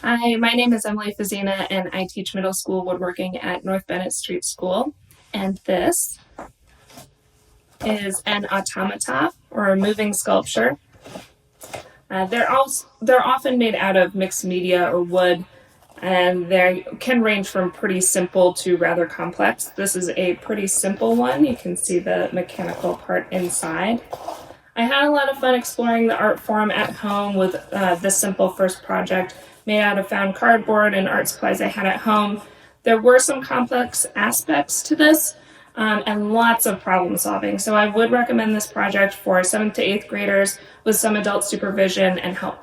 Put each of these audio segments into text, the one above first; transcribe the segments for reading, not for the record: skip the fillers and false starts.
Hi, my name is Emily Fazzina, and I teach middle school woodworking at North Bennett Street School. And this is an automata, or a moving sculpture. They're often made out of mixed media or wood, and they can range from pretty simple to rather complex. This is a pretty simple one. You can see the mechanical part inside. I had a lot of fun exploring the art form at home with this simple first project made out of found cardboard and art supplies I had at home. There were some complex aspects to this and lots of problem solving. So I would recommend this project for 7th to 8th graders with some adult supervision and help.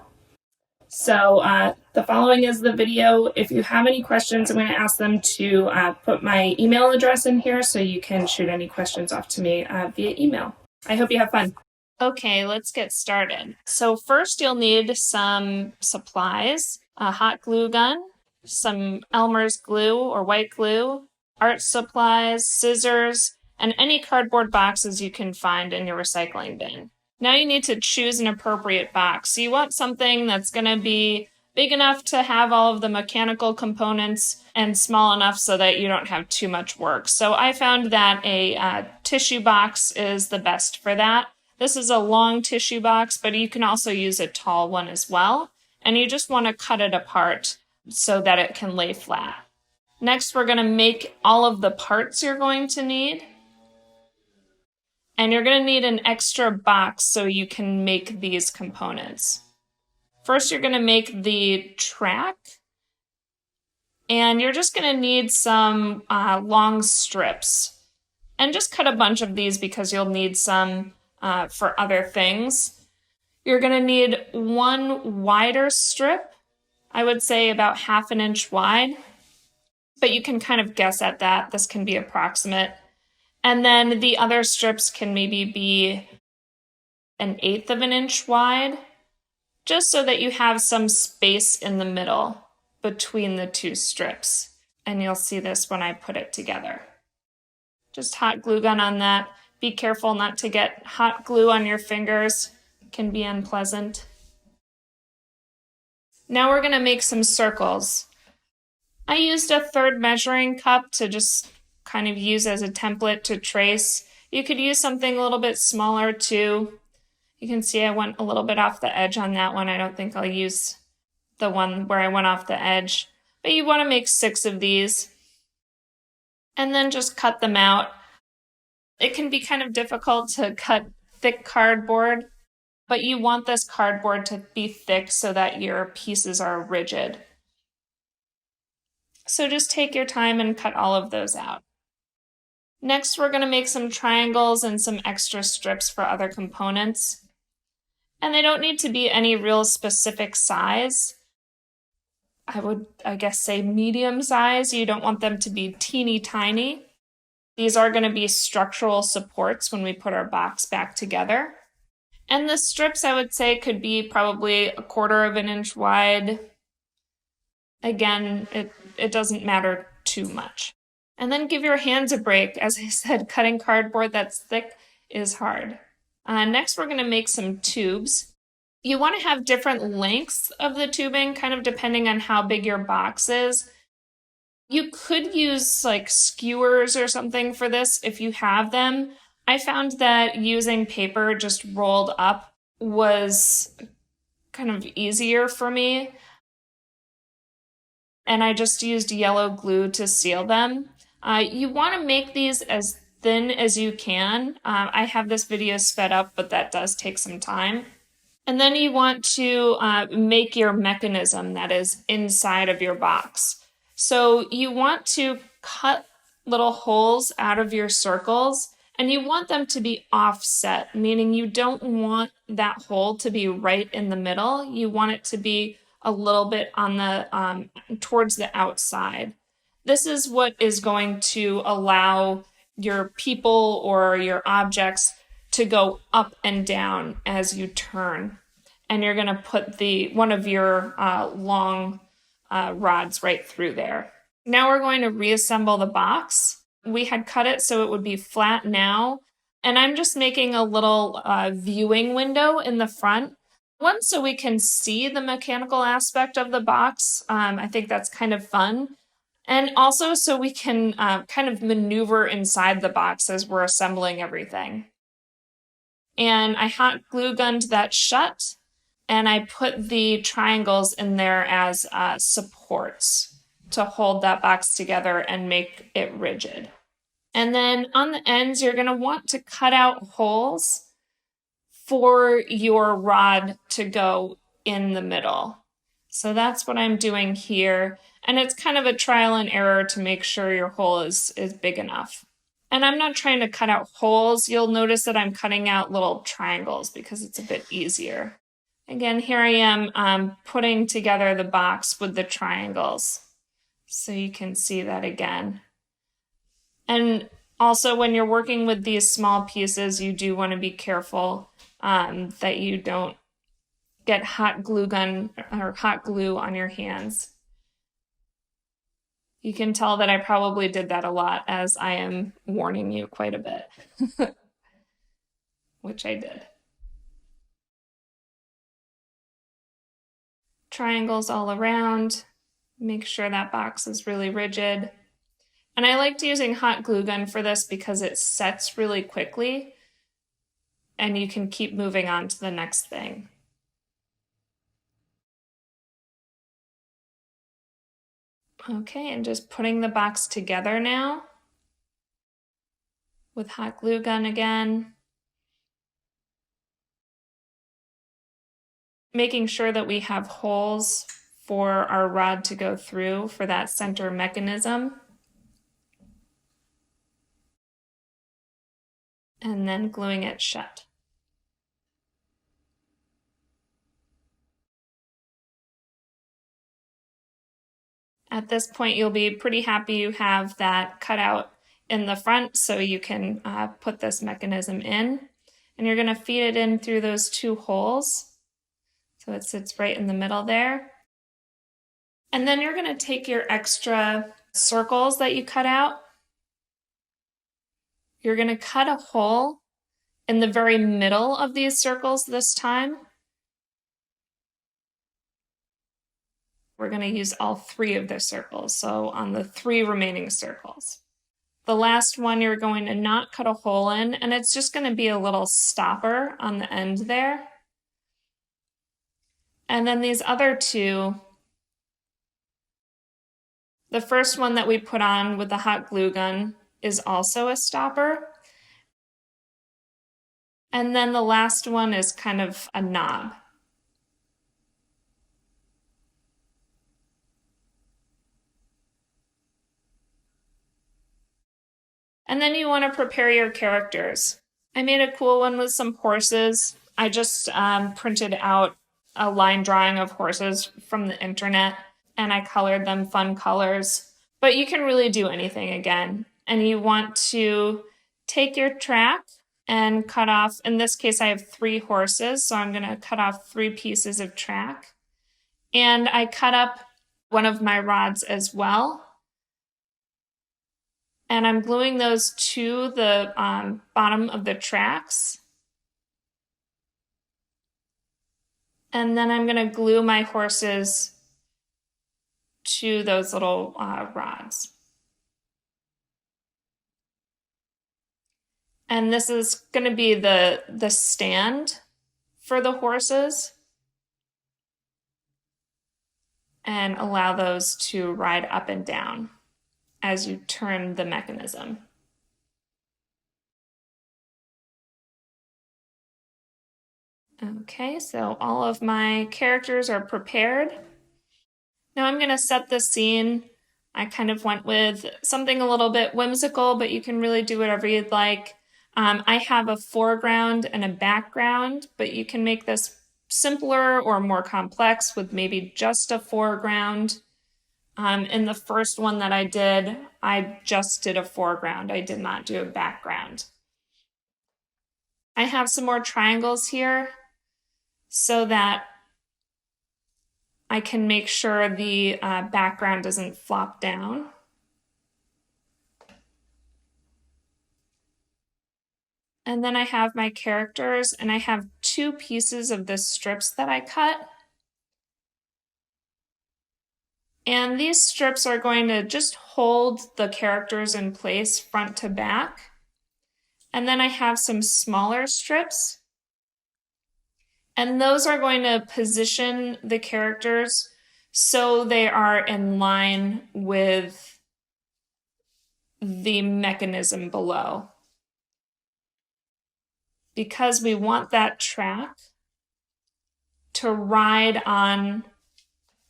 So the following is the video. If you have any questions, I'm going to ask them to put my email address in here so you can shoot any questions off to me via email. I hope you have fun. Okay, let's get started. So first you'll need some supplies, a hot glue gun, some Elmer's glue or white glue, art supplies, scissors, and any cardboard boxes you can find in your recycling bin. Now you need to choose an appropriate box. So you want something that's going to be big enough to have all of the mechanical components and small enough so that you don't have too much work. So I found that a tissue box is the best for that. This is a long tissue box, but you can also use a tall one as well. And you just want to cut it apart so that it can lay flat. Next, we're going to make all of the parts you're going to need. And you're going to need an extra box so you can make these components. First, you're going to make the track. And you're just going to need some long strips. And just cut a bunch of these because you'll need some for other things. You're going to need one wider strip, I would say about 1/2 inch wide, but you can kind of guess at that. This can be approximate. And then the other strips can maybe be 1/8 inch wide, just so that you have some space in the middle between the two strips. And you'll see this when I put it together. Just hot glue gun on that. Be careful not to get hot glue on your fingers. It can be unpleasant. Now we're going to make some circles. I used a 1/3 measuring cup to just kind of use as a template to trace. You could use something a little bit smaller too. You can see I went a little bit off the edge on that one. I don't think I'll use the one where I went off the edge. But you want to make 6 of these. And then just cut them out. It can be kind of difficult to cut thick cardboard, but you want this cardboard to be thick so that your pieces are rigid. So just take your time and cut all of those out. Next, we're going to make some triangles and some extra strips for other components. And they don't need to be any real specific size. I would, say medium size. You don't want them to be teeny tiny. These are going to be structural supports when we put our box back together. And the strips, I would say, could be probably 1/4 inch wide. Again, it doesn't matter too much. And then give your hands a break. As I said, cutting cardboard that's thick is hard. Next, we're going to make some tubes. You want to have different lengths of the tubing, kind of depending on how big your box is. You could use like skewers or something for this if you have them. I found that using paper just rolled up was kind of easier for me. And I just used yellow glue to seal them. You want to make these as thin as you can. I have this video sped up, but that does take some time. And then you want to make your mechanism that is inside of your box. So you want to cut little holes out of your circles, and you want them to be offset, meaning you don't want that hole to be right in the middle. You want it to be a little bit on the towards the outside. This is what is going to allow your people or your objects to go up and down as you turn. And you're going to put one of your long rods right through there. Now we're going to reassemble the box. We had cut it so it would be flat now. And I'm just making a little viewing window in the front. One, so we can see the mechanical aspect of the box. I think that's kind of fun. And also so we can kind of maneuver inside the box as we're assembling everything. And I hot glue gunned that shut, and I put the triangles in there as supports to hold that box together and make it rigid. And then on the ends, you're gonna want to cut out holes for your rod to go in the middle. So that's what I'm doing here. And it's kind of a trial and error to make sure your hole is big enough. And I'm not trying to cut out holes. You'll notice that I'm cutting out little triangles because it's a bit easier. Again, here I am putting together the box with the triangles. So you can see that again. And also when you're working with these small pieces, you do want to be careful that you don't get hot glue gun or hot glue on your hands. You can tell that I probably did that a lot as I am warning you quite a bit, which I did. Triangles all around. Make sure that box is really rigid. And I liked using hot glue gun for this because it sets really quickly and you can keep moving on to the next thing. Okay, and just putting the box together now with hot glue gun again. Making sure that we have holes for our rod to go through for that center mechanism. And then gluing it shut. At this point, you'll be pretty happy you have that cut out in the front so you can put this mechanism in. And you're going to feed it in through those two holes. So it sits right in the middle there. And then you're going to take your extra circles that you cut out. You're going to cut a hole in the very middle of these circles this time. We're going to use all three of the circles, so on the 3 remaining circles. The last one you're going to not cut a hole in, and it's just going to be a little stopper on the end there. And then these other 2, the first one that we put on with the hot glue gun is also a stopper. And then the last one is kind of a knob. And then you want to prepare your characters. I made a cool one with some horses. I just printed out a line drawing of horses from the internet and I colored them fun colors. But you can really do anything again. And you want to take your track and cut off, in this case I have 3 horses, so I'm going to cut off 3 pieces of track. And I cut up one of my rods as well. And I'm gluing those to the bottom of the tracks. And then I'm going to glue my horses to those little rods. And this is going to be the stand for the horses. And allow those to ride up and down as you turn the mechanism. Okay, so all of my characters are prepared. Now I'm going to set the scene. I kind of went with something a little bit whimsical, but you can really do whatever you'd like. I have a foreground and a background, but you can make this simpler or more complex with maybe just a foreground. In the first one that I just did a foreground. I did not do a background. I have some more triangles here so that I can make sure the background doesn't flop down. And then I have my characters, and I have 2 pieces of the strips that I cut. And these strips are going to just hold the characters in place front to back. And then I have some smaller strips. And those are going to position the characters so they are in line with the mechanism below. Because we want that track to ride on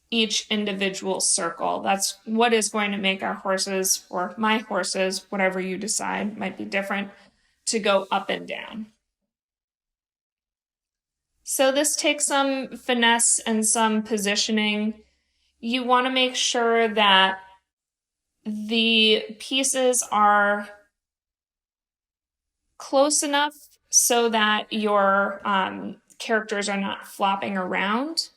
each individual circle. That's what is going to make our horses, or my horses, whatever you decide, might be different, to go up and down. So this takes some finesse and some positioning. You want to make sure that the pieces are close enough so that your characters are not flopping around,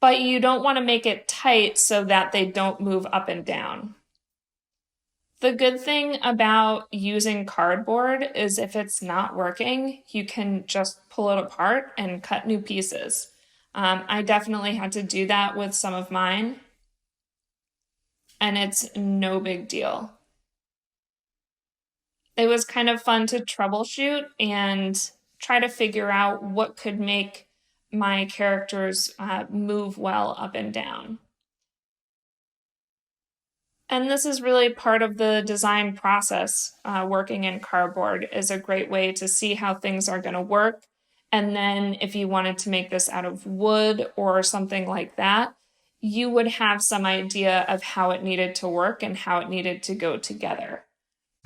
but you don't want to make it tight so that they don't move up and down. The good thing about using cardboard is if it's not working, you can just pull it apart and cut new pieces. I definitely had to do that with some of mine, and it's no big deal. It was kind of fun to troubleshoot and try to figure out what could make my characters move well up and down. And this is really part of the design process. Working in cardboard is a great way to see how things are going to work. And then if you wanted to make this out of wood or something like that, you would have some idea of how it needed to work and how it needed to go together.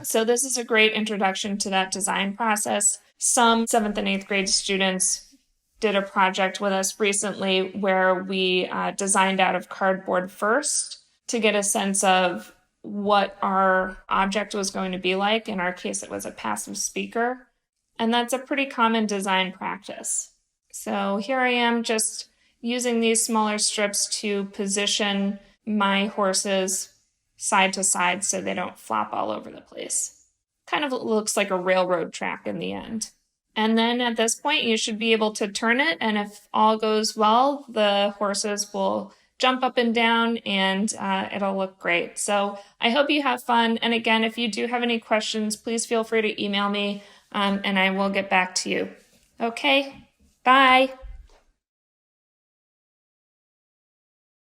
So this is a great introduction to that design process. Some 7th and 8th grade students did a project with us recently where we designed out of cardboard first to get a sense of what our object was going to be like. In our case, it was a passive speaker. And that's a pretty common design practice. So here I am just using these smaller strips to position my horses side to side so they don't flop all over the place. Kind of looks like a railroad track in the end. And then at this point, you should be able to turn it, and if all goes well, the horses will jump up and down and it'll look great. So I hope you have fun. And again, if you do have any questions, please feel free to email me and I will get back to you. Okay, bye.